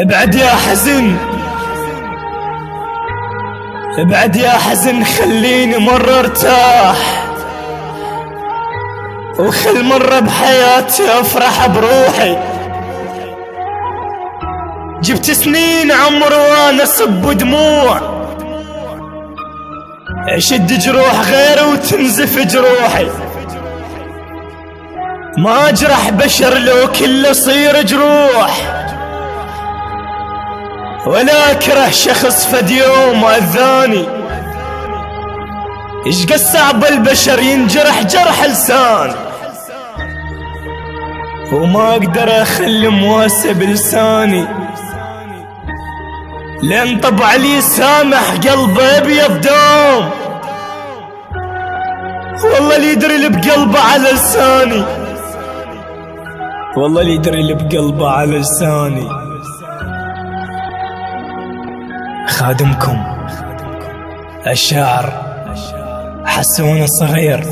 ابعد يا حزن، ابعد يا حزن، خليني مرة ارتاح، وخل مرة بحياتي افرح بروحي. جبت سنين عمر وانا صب دموع، اشد جروح غيري وتنزف جروحي. ما اجرح بشر لو كله صير جروح، ولا اكره شخص فد يوم اذاني. ايش قد صعب البشر ينجرح جرح لسان، وما اقدر اخلي مواسى بلساني. لين طبع لي سامح قلبي ابيض دوم، والله اللي يدري اللي بقلبه على لساني، والله اللي يدري اللي بقلبه على لساني. خادمكم الشاعر حسون الصغير.